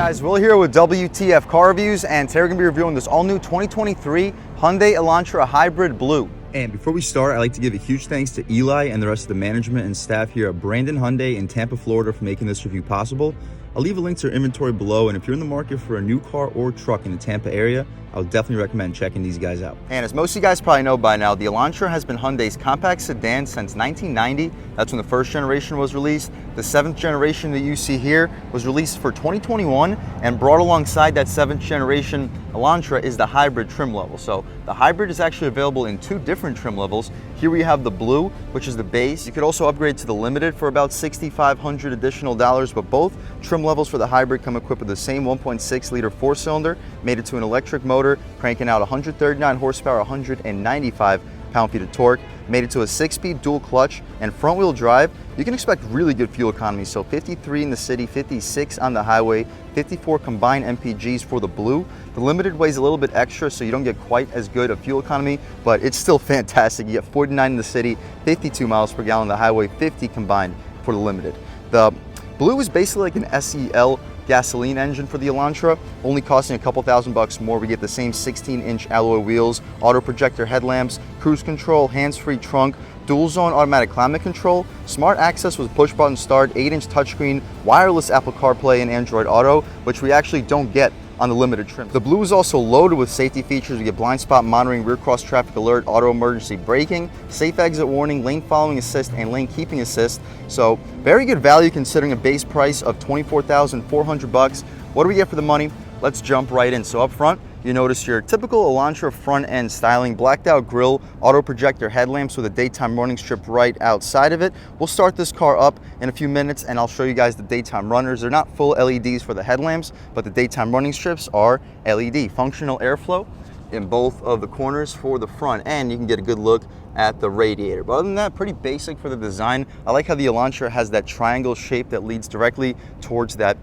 Guys, Will here with W.T.F Car Reviews, and today we're going to be reviewing this all-new 2023 Hyundai Elantra Hybrid Blue. And before we start, I'd like to give a huge thanks to Eli and the rest of the management and staff here at Brandon Hyundai in Tampa, Florida for making this review possible. I'll leave a link to their inventory below, and if you're in the market for a new car or truck in the Tampa area, I would definitely recommend checking these guys out. And as most of you guys probably know by now, the Elantra has been Hyundai's compact sedan since 1990. That's when the first generation was released. The 7th generation that you see here was released for 2021, and brought alongside that 7th generation Elantra is the hybrid trim level. So the hybrid is actually available in 2 different trim levels. Here we have the blue, which is the base. You could also upgrade to the limited for about $6,500 additional dollars, but both trim levels for the hybrid come equipped with the same 1.6 liter 4-cylinder, made it to an electric motor, cranking out 139 horsepower, 195 pound-feet of torque, made it to a 6-speed dual clutch and front-wheel drive. You can expect really good fuel economy, so 53 in the city, 56 on the highway, 54 combined MPGs for the blue. The limited weighs a little bit extra, so you don't get quite as good a fuel economy, but it's still fantastic. You get 49 in the city, 52 miles per gallon on the highway, 50 combined for the limited. The blue is basically like an SEL gasoline engine for the Elantra, only costing a couple $1,000 more. We get the same 16-inch alloy wheels, auto projector headlamps, cruise control, hands-free trunk, dual zone automatic climate control, smart access with push button start, 8-inch touchscreen, wireless Apple CarPlay and Android Auto, which we actually don't get on the limited trim. The blue is also loaded with safety features. We get blind spot monitoring, rear cross traffic alert, auto emergency braking, safe exit warning, lane following assist, and lane keeping assist. So very good value considering a base price of $24,400. What do we get for the money? Let's jump right in. So up front, you notice your typical Elantra front end styling, blacked out grille, auto projector headlamps with a daytime running strip right outside of it. We'll start this car up in a few minutes and I'll show you guys the daytime runners. They're not full LEDs for the headlamps, but the daytime running strips are LED. Functional airflow in both of the corners for the front, and you can get a good look at the radiator. But other than that, pretty basic for the design. I like how the Elantra has that triangle shape that leads directly towards that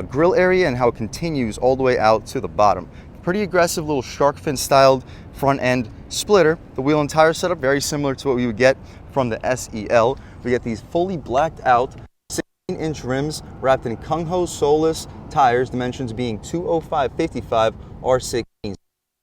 grille area and how it continues all the way out to the bottom. Pretty aggressive little shark fin styled front end splitter. The wheel and tire setup very similar to what we would get from the SEL. We get these fully blacked out 16-inch rims wrapped in Kung Ho Solus tires, dimensions being 205/55 R16.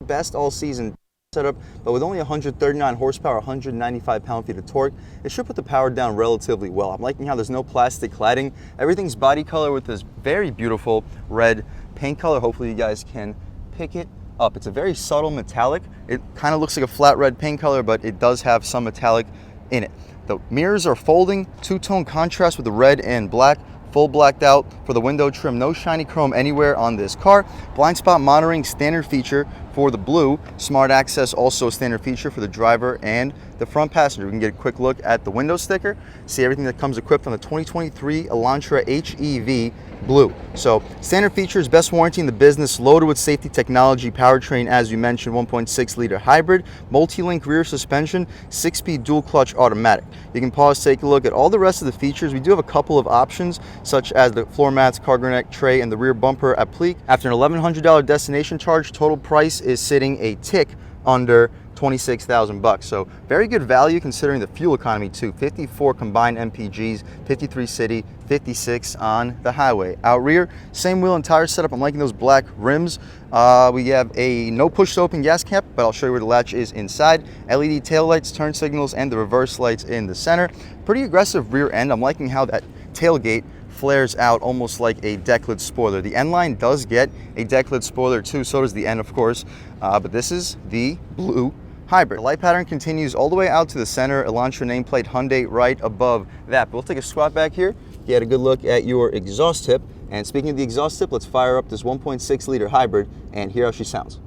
Best all season setup, but with only 139 horsepower, 195 pound-feet of torque, it should put the power down relatively well. I'm liking how there's no plastic cladding. Everything's body color with this very beautiful red paint color. Hopefully you guys can pick it up. It's a very subtle metallic. It kind of looks like a flat red paint color, but it does have some metallic in it. The mirrors are folding, two-tone contrast with the red and black, full blacked out for the window trim. No shiny chrome anywhere on this car. Blind spot monitoring, standard feature for the blue. Smart access, also a standard feature for the driver and the front passenger. We can get a quick look at the window sticker, see everything that comes equipped on the 2023 Elantra HEV Blue. So standard features, best warranty in the business, loaded with safety technology, powertrain as you mentioned, 1.6 liter hybrid, multi-link rear suspension, 6-speed dual clutch automatic. You can pause, take a look at all the rest of the features. We do have a couple of options such as the floor mats, cargo neck tray, and the rear bumper applique. After an $1,100 destination charge, total price is sitting a tick under $26,000. So very good value considering the fuel economy too. 54 combined MPGs, 53 city, 56 on the highway. Out rear, same wheel and tire setup. I'm liking those black rims. We have a no push to open gas cap, but I'll show you where the latch is inside. LED tail lights, turn signals, and the reverse lights in the center. Pretty aggressive rear end. I'm liking how that tailgate flares out almost like a deck lid spoiler. The N line does get a deck lid spoiler too, so does the N of course, but this is the blue hybrid. The light pattern continues all the way out to the center, Elantra nameplate Hyundai right above that. But we'll take a squat back here, get a good look at your exhaust tip. And speaking of the exhaust tip, let's fire up this 1.6 liter hybrid and hear how she sounds.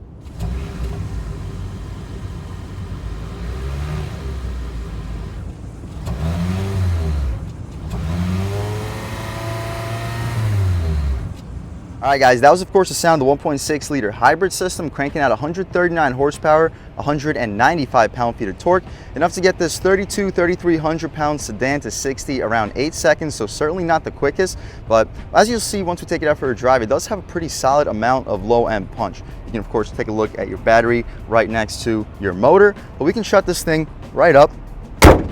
All right guys, that was of course the sound of the 1.6 liter hybrid system cranking out 139 horsepower, 195 pound-feet of torque, enough to get this 3,300 pound sedan to 60 around 8 seconds, so certainly not the quickest, but as you'll see once we take it out for a drive, it does have a pretty solid amount of low-end punch. You can of course take a look at your battery right next to your motor, but we can shut this thing right up,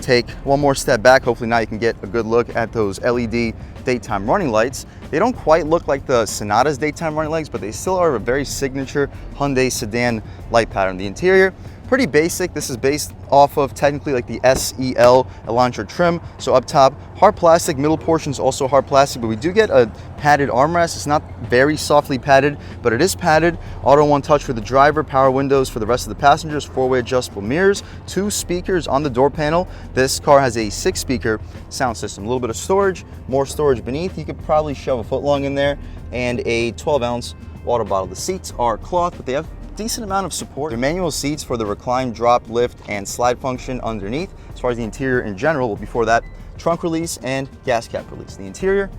take one more step back. Hopefully now you can get a good look at those LED daytime running lights. They don't quite look like the Sonata's daytime running lights, but they still are a very signature Hyundai sedan light pattern. The interior, pretty basic. This is based off of technically like the SEL Elantra trim. So up top, hard plastic, middle portion is also hard plastic, but we do get a padded armrest. It's not very softly padded, but it is padded. Auto one touch for the driver, power windows for the rest of the passengers, four-way adjustable mirrors, 2 speakers on the door panel. This car has a 6-speaker sound system, a little bit of storage, more storage beneath. You could probably shove a foot-long in there, and a 12-ounce water bottle. The seats are cloth, but they have decent amount of support. They're manual seats for the recline, drop, lift, and slide function underneath. As far as the interior in general, before that, trunk release and gas cap release. The interior,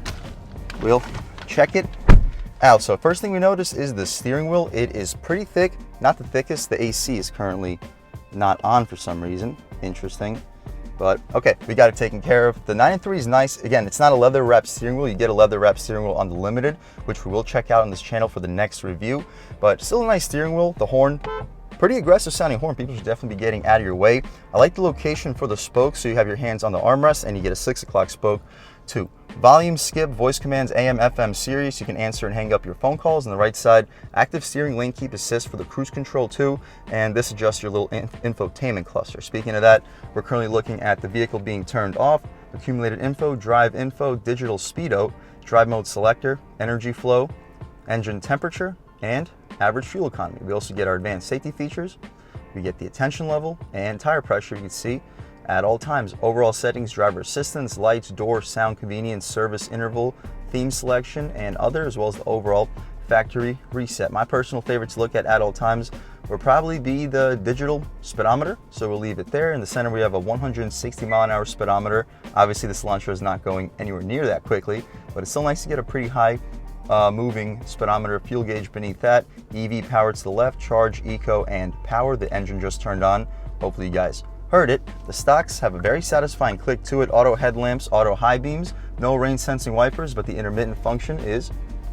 we'll check it out. So first thing we notice is the steering wheel. It is pretty thick, not the thickest. The AC is currently not on for some reason. Interesting. But okay, we got it taken care of. The 993 is nice. Again, it's not a leather wrapped steering wheel. You get a leather wrapped steering wheel on the Limited, which we will check out on this channel for the next review. But still a nice steering wheel. The horn, pretty aggressive sounding horn. People should definitely be getting out of your way. I like the location for the spokes, so you have your hands on the armrest and you get a 6 o'clock spoke too. Volume skip, voice commands, AM, FM, Sirius. You can answer and hang up your phone calls. On the right side, active steering, lane keep assist for the cruise control too. And this adjusts your little infotainment cluster. Speaking of that, we're currently looking at the vehicle being turned off. Accumulated info, drive info, digital speedo, drive mode selector, energy flow, engine temperature, and average fuel economy. We also get our advanced safety features. We get the attention level and tire pressure, you can see at all times. Overall settings, driver assistance, lights, door, sound, convenience, service interval, theme selection, and other, as well as the overall factory reset. My personal favorite to look at all times will probably be the digital speedometer, so we'll leave it there. In the center we have a 160 mile/hour speedometer. Obviously this Elantra is not going anywhere near that quickly, but it's still nice to get a pretty high moving speedometer. Fuel gauge beneath that, EV power to the left, charge, eco, and power. The engine just turned on. Hopefully you guys heard it. The stocks have a very satisfying click to it. Auto headlamps, auto high beams, no rain sensing wipers, but the intermittent function is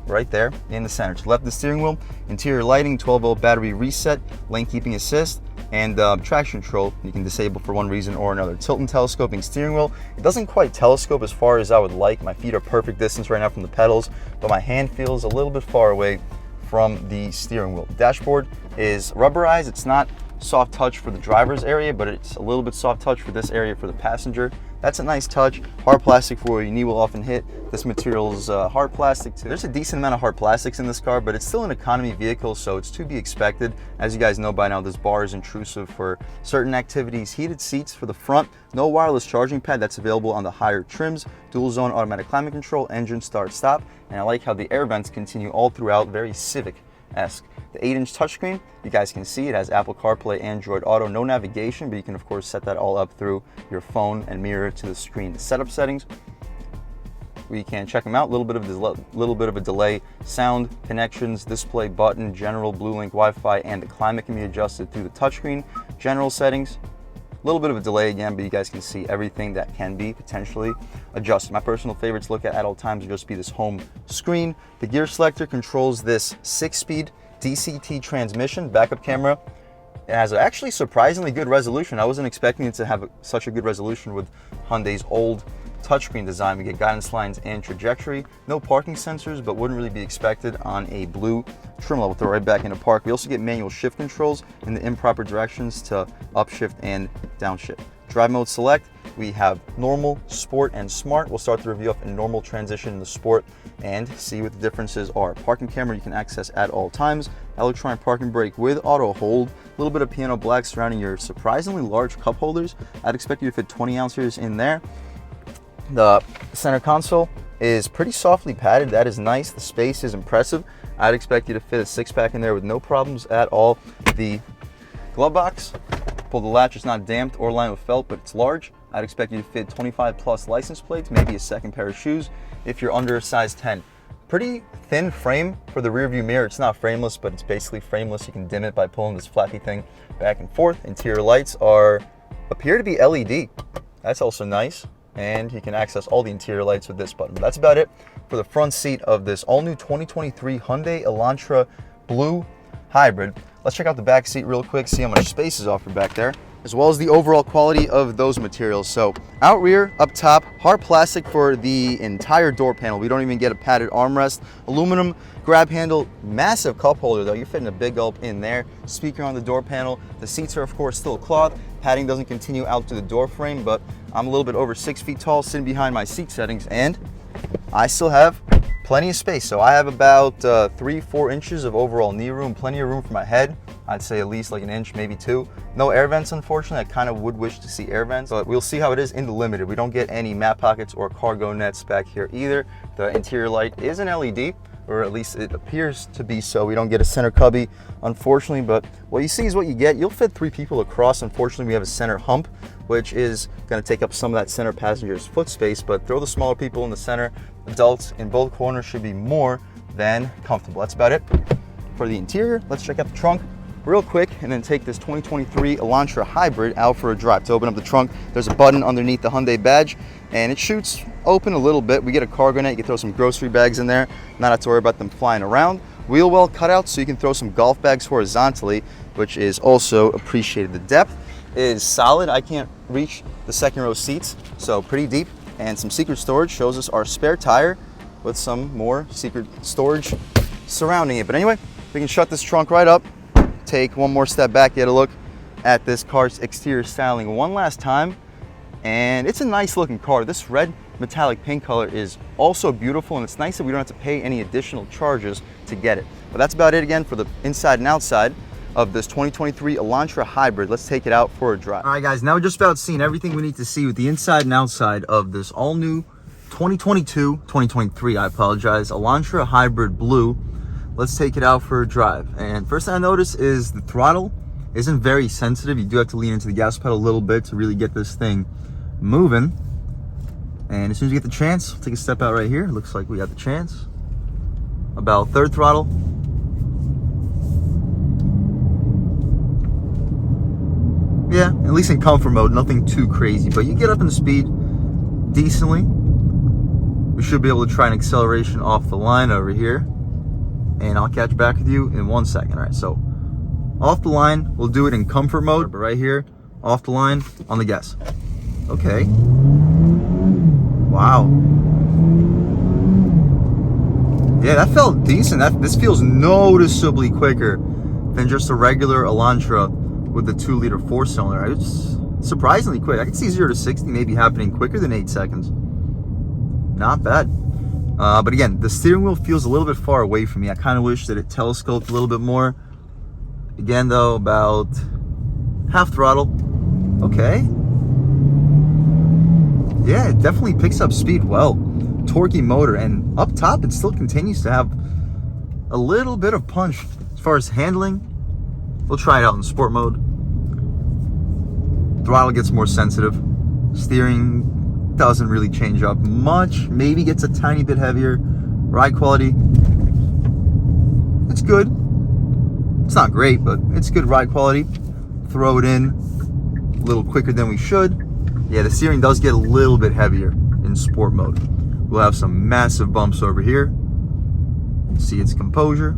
right there in the center. To the left of the steering wheel, interior lighting, 12-volt battery reset, lane keeping assist, and traction control you can disable for one reason or another. Tilt and telescoping steering wheel. It doesn't quite telescope as far as I would like. My feet are perfect distance right now from the pedals, but my hand feels a little bit far away from the steering wheel. Dashboard is rubberized. It's not soft touch for the driver's area, but it's a little bit soft touch for this area for the passenger. That's a nice touch. Hard plastic for where your knee will often hit. This material is hard plastic too. There's a decent amount of hard plastics in this car, but it's still an economy vehicle, so it's to be expected. As you guys know by now, this bar is intrusive for certain activities. Heated seats for the front. No wireless charging pad. That's available on the higher trims. Dual zone automatic climate control, engine start stop, and I like how the air vents continue all throughout. Very Civic-esque. The 8-inch touchscreen, you guys can see it has Apple CarPlay, Android Auto, no navigation, but you can of course set that all up through your phone and mirror to the screen. The setup settings, we can check them out. A little bit of a delay, sound, connections, display button, general, BlueLink, Wi-Fi, and the climate can be adjusted through the touchscreen. General settings, a little bit of a delay again, but you guys can see everything that can be potentially adjusted. My personal favorite to look at all times would just be this home screen. The gear selector controls this 6-speed DCT transmission. Backup camera, it has actually surprisingly good resolution. I wasn't expecting it to have such a good resolution with Hyundai's old touchscreen design. We get guidance lines and trajectory. No parking sensors, but wouldn't really be expected on a blue trim level. Throw right back into park. We also get manual shift controls in the improper directions to upshift and downshift. Drive mode select, we have normal, sport, and smart. We'll start the review off in normal, transition into sport, and see what the differences are. Parking camera you can access at all times. Electronic parking brake with auto hold. A little bit of piano black surrounding your surprisingly large cup holders. I'd expect you to fit 20 ounces in there. The center console is pretty softly padded. That is nice. The space is impressive. I'd expect you to fit a 6-pack in there with no problems at all. The glove box, pull the latch, it's not damped or lined with felt, but it's large. I'd expect you to fit 25 plus license plates, maybe a second pair of shoes if you're under a size 10. Pretty thin frame for the rear view mirror. It's not frameless, but it's basically frameless. You can dim it by pulling this flappy thing back and forth. Interior lights appear to be LED. That's also nice. And you can access all the interior lights with this button. But that's about it for the front seat of this all-new 2023 Hyundai Elantra Blue Hybrid. Let's check out the back seat real quick, see how much space is offered back there. as well as the overall quality of those materials. So out rear, up top, hard plastic for the entire door panel. We don't even get a padded armrest. Aluminum grab handle, massive cup holder though. You're fitting a big gulp in there. Speaker on the door panel. The seats are of course still cloth. Padding doesn't continue out to the door frame, but I'm a little bit over 6 feet tall sitting behind my seat settings, and I still have plenty of space. So I have about 3-4 inches of overall knee room, plenty of room for my head. I'd say at least like an inch, maybe 2. No air vents, unfortunately. I kind of would wish to see air vents, but we'll see how it is in the Limited. We don't get any mat pockets or cargo nets back here either. The interior light is an LED, or at least it appears to be so. We don't get a center cubby, unfortunately, but what you see is what you get. You'll fit 3 people across. Unfortunately, we have a center hump, which is going to take up some of that center passenger's foot space, but throw the smaller people in the center. Adults in both corners should be more than comfortable. That's about it for the interior. Let's check out the trunk real quick and then take this 2023 Elantra Hybrid out for a drive. To open up the trunk, there's a button underneath the Hyundai badge, and it shoots open a little bit. We get a cargo net. You can throw some grocery bags in there, not have to worry about them flying around. Wheel well cutouts so you can throw some golf bags horizontally, which is also appreciated. The depth is solid. I can't reach the second row seats, so pretty deep. And some secret storage shows us our spare tire with some more secret storage surrounding it. But anyway, we can shut this trunk right up, take one more step back, get a look at this car's exterior styling one last time. And it's a nice looking car. This red metallic paint color is also beautiful, and it's nice that we don't have to pay any additional charges to get it. But that's about it again for the inside and outside of this 2023 Elantra Hybrid. Let's take it out for a drive. All right, guys, now we're just about seeing everything we need to see with the inside and outside of this all-new 2023, I apologize, Elantra Hybrid Blue. Let's take it out for a drive. And first thing I notice is the throttle isn't very sensitive. You do have to lean into the gas pedal a little bit to really get this thing moving. And as soon as you get the chance, we'll take a step out right here. Looks like we got the chance. About third throttle. Yeah, at least in comfort mode, nothing too crazy, but you get up in speed decently. We should be able to try an acceleration off the line over here, and I'll catch back with you in 1 second. All right, so off the line, we'll do it in comfort mode, but right here, off the line on the gas. Okay. Wow. Yeah, that felt decent. This feels noticeably quicker than just a regular Elantra with the 2-liter 4-cylinder. It's surprisingly quick. I can see 0 to 60 maybe happening quicker than 8 seconds. Not bad. But again, the steering wheel feels a little bit far away from me. I kind of wish that it telescoped a little bit more. Again, though, about half throttle. Okay. Yeah, it definitely picks up speed well. Torquey motor, and up top, it still continues to have a little bit of punch. As far as handling, we'll try it out in sport mode. Throttle gets more sensitive. Steering doesn't really change up much. Maybe gets a tiny bit heavier. Ride quality, it's good. It's not great, but it's good ride quality. Throw it in a little quicker than we should. Yeah, the steering does get a little bit heavier in sport mode. We'll have some massive bumps over here. See its composure.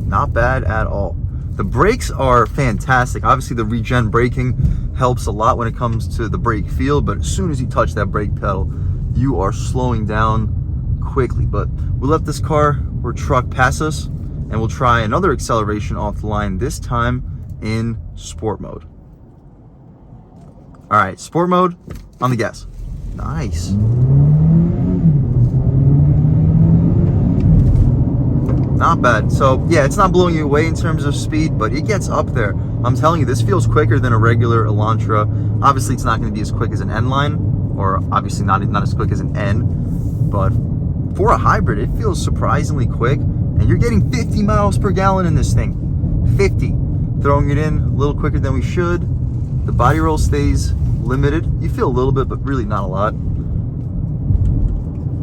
Not bad at all. The brakes are fantastic. Obviously, the regen braking helps a lot when it comes to the brake feel, but as soon as you touch that brake pedal, you are slowing down quickly. But we'll let this car or truck pass us, and we'll try another acceleration off the line, this time in sport mode. All right, sport mode on the gas. Nice. Not bad. So yeah, it's not blowing you away in terms of speed, but it gets up there. I'm telling you, this feels quicker than a regular Elantra. Obviously, it's not going to be as quick as an N line, or obviously not as quick as an N, but for a hybrid, it feels surprisingly quick, and you're getting 50 miles per gallon in this thing. 50. Throwing it in a little quicker than we should. The body roll stays limited. You feel a little bit, but really not a lot.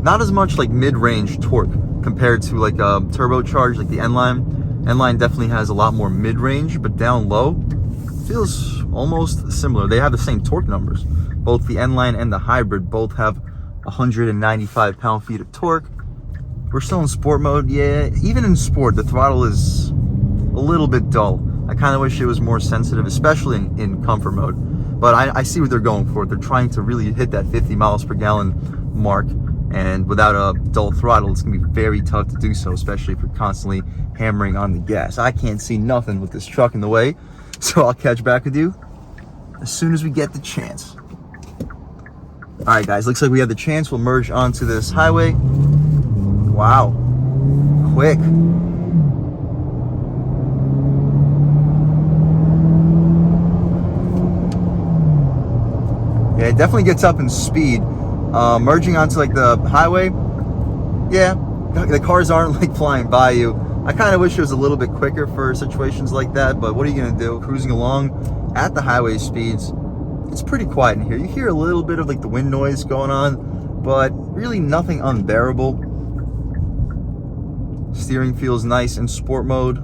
Not as much like mid-range torque compared to like a turbocharged, like the N-Line. N-Line definitely has a lot more mid-range, but down low feels almost similar. They have the same torque numbers. Both the N-Line and the hybrid both have 195 pound-feet of torque. We're still in sport mode. Yeah, even in sport, the throttle is a little bit dull. I I kind of wish it was more sensitive, especially in comfort mode. But I see what they're going for. They're trying to really hit that 50 miles per gallon mark, and without a dull throttle, it's gonna be very tough to do so, especially if you're constantly hammering on the gas. I can't see nothing with this truck in the way, so I'll catch back with you as soon as we get the chance. All right, guys, looks like we have the chance. We'll merge onto this highway. Wow, quick. Yeah, it definitely gets up in speed. Merging onto like the highway, yeah, the cars aren't like flying by you. I kind of wish it was a little bit quicker for situations like that, but what are you gonna do? Cruising along at the highway speeds, it's pretty quiet in here. You hear a little bit of like the wind noise going on, but really nothing unbearable. Steering feels nice in sport mode.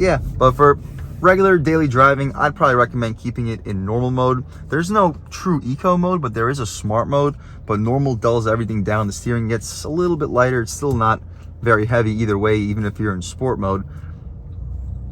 Yeah, but for regular daily driving, I'd probably recommend keeping it in normal mode. There's no true eco mode, but there is a smart mode, but normal dulls everything down. The steering gets a little bit lighter. It's still not very heavy either way, even if you're in sport mode.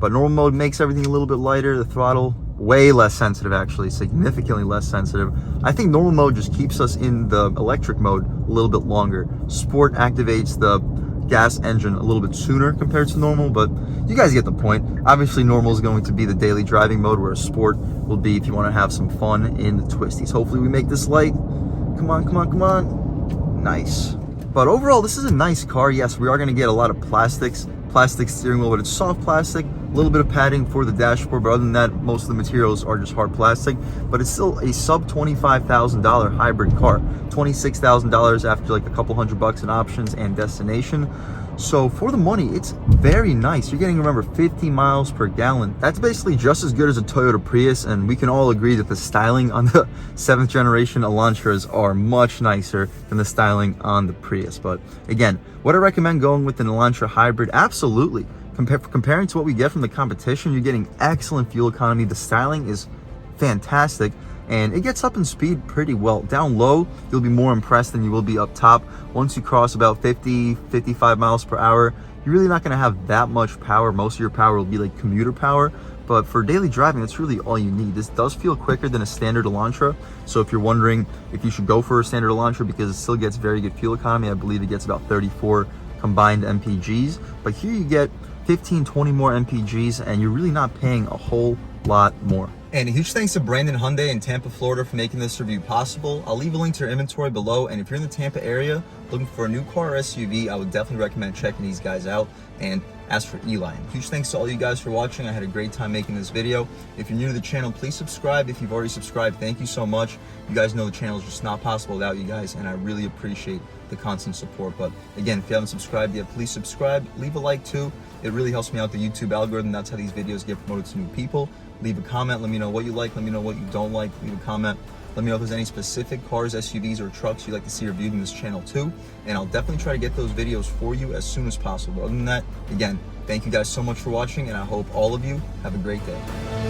But normal mode makes everything a little bit lighter. The throttle, way less sensitive, actually, significantly less sensitive. I think normal mode just keeps us in the electric mode a little bit longer. Sport activates the gas engine a little bit sooner compared to normal, but you guys get the point. Obviously normal is going to be the daily driving mode, where a sport will be if you want to have some fun in the twisties. Hopefully we make this light. Come on, come on, come on. Nice. But overall, this is a nice car. Yes, we are going to get a lot of plastic steering wheel, but it's soft plastic, a little bit of padding for the dashboard, but other than that, most of the materials are just hard plastic. But it's still a sub $25,000 hybrid car, $26,000 after like a couple $100 in options and destination. So for the money, it's very nice. You're getting, remember, 50 miles per gallon. That's basically just as good as a Toyota Prius, and we can all agree that the styling on the 7th generation Elantras are much nicer than the styling on the Prius. But again, would I recommend going with an Elantra hybrid? Absolutely. Comparing to what we get from the competition, you're getting excellent fuel economy. The styling is fantastic, and it gets up in speed pretty well. Down low, you'll be more impressed than you will be up top. Once you cross about 50, 55 miles per hour, you're really not going to have that much power. Most of your power will be like commuter power, but for daily driving, that's really all you need. This does feel quicker than a standard Elantra, so if you're wondering if you should go for a standard Elantra because it still gets very good fuel economy, I believe it gets about 34 combined MPGs, but here you get 15, 20 more MPGs, and you're really not paying a whole lot more. And a huge thanks to Brandon Hyundai in Tampa, Florida for making this review possible. I'll leave a link to their inventory below, and if you're in the Tampa area looking for a new car or SUV, I would definitely recommend checking these guys out. And as for Eli, huge thanks to all you guys for watching. I had a great time making this video. If you're new to the channel, please subscribe. If you've already subscribed, thank you so much. You guys know the channel is just not possible without you guys, and I really appreciate the constant support. But again, if you haven't subscribed yet, please subscribe. Leave a like too. It really helps me out the YouTube algorithm. That's how these videos get promoted to new people. Leave a comment. Let me know what you like. Let me know what you don't like. Leave a comment. Let me know if there's any specific cars, SUVs, or trucks you'd like to see reviewed in this channel too. And I'll definitely try to get those videos for you as soon as possible. Other than that, again, thank you guys so much for watching, and I hope all of you have a great day.